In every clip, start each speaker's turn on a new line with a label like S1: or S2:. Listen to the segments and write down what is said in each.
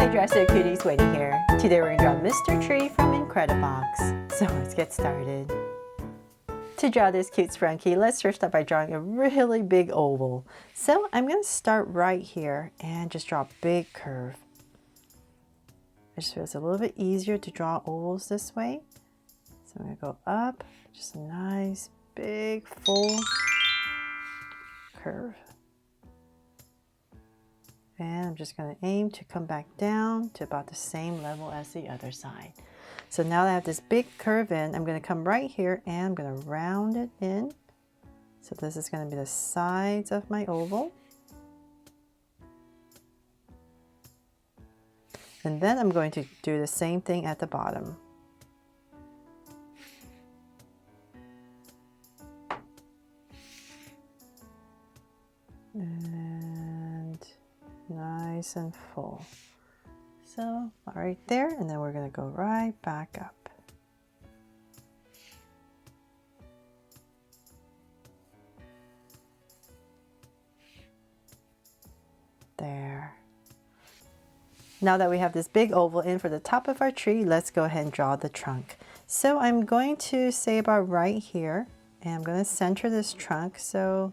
S1: Hi Draw So Cuties, Wendy here. Today we're going to draw Mr. Tree from Incredibox. So let's get started. To draw this cute Sprunki, let's first start by drawing a really big oval. So I'm going to start right here and just draw a big curve. It just feels a little bit easier to draw ovals this way. So I'm going to go up, just a nice big full curve. And I'm just going to aim to come back down to about the same level as the other side. So now that I have this big curve in, I'm going to come right here and I'm going to round it in. So this is going to be the sides of my oval. And then I'm going to do the same thing at the bottom. And nice and full. So right there, and then we're going to go right back up. There. Now that we have this big oval in for the top of our tree, let's go ahead and draw the trunk. So I'm going to say about right here, and I'm going to center this trunk. So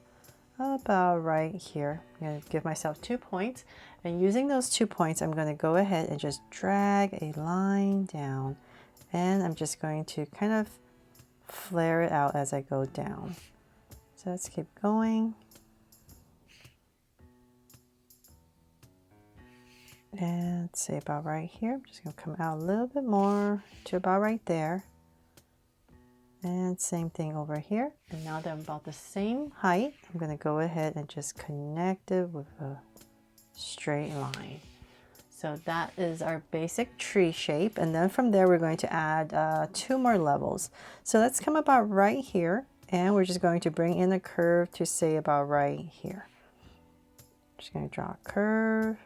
S1: about right here, I'm going to give myself 2 points, and using those 2 points I'm going to go ahead and just drag a line down, and I'm just going to kind of flare it out as I go down. So let's keep going, and say about right here. I'm just going to come out a little bit more to about right there. And same thing over here. And now that I'm about the same height, I'm going to go ahead and just connect it with a straight line. So that is our basic tree shape. And then from there, we're going to add 2 more levels. So let's come about right here. And we're just going to bring in a curve to say about right here. Just going to draw a curve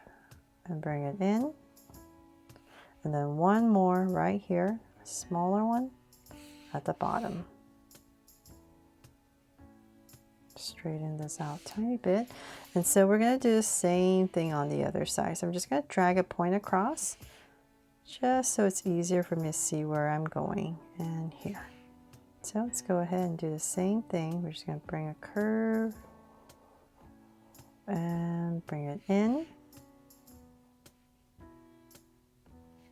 S1: and bring it in. And then one more right here, a smaller one at the bottom. Straighten this out a tiny bit. And so we're going to do the same thing on the other side. So I'm just going to drag a point across just so it's easier for me to see where I'm going, and here. So let's go ahead and do the same thing. We're just going to bring a curve and bring it in.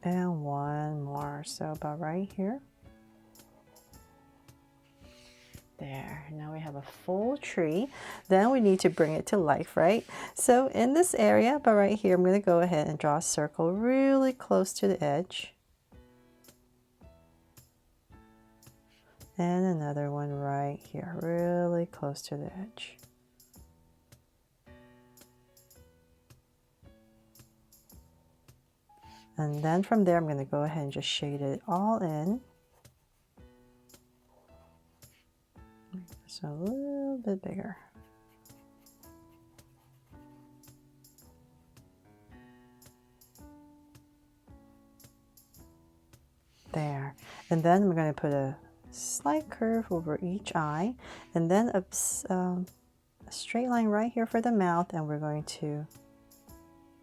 S1: And one more, so about right here. There, now we have a full tree. Then we need to bring it to life, right? So in this area, but right here, I'm going to go ahead and draw a circle really close to the edge. And another one right here, really close to the edge. And then from there, I'm going to go ahead and just shade it all in. So a little bit bigger. There. And then I'm going to put a slight curve over each eye, and then a straight line right here for the mouth, and we're going to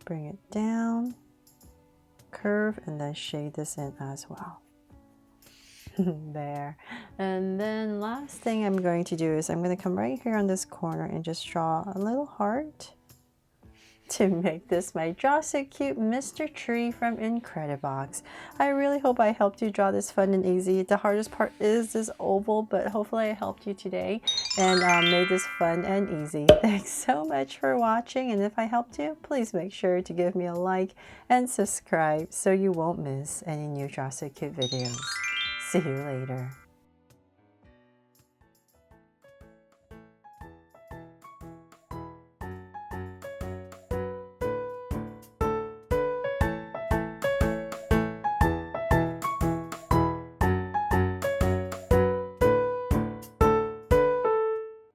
S1: bring it down, curve, and then shade this in as well. There. And then last thing I'm going to do is I'm going to come right here on this corner and just draw a little heart to make this my Draw So Cute Mr. Tree from Incredibox. I really hope I helped you draw this fun and easy. The hardest part is this oval, but hopefully I helped you today and made this fun and easy. Thanks so much for watching, and if I helped you, please make sure to give me a like and subscribe so you won't miss any new Draw So Cute videos. See you later.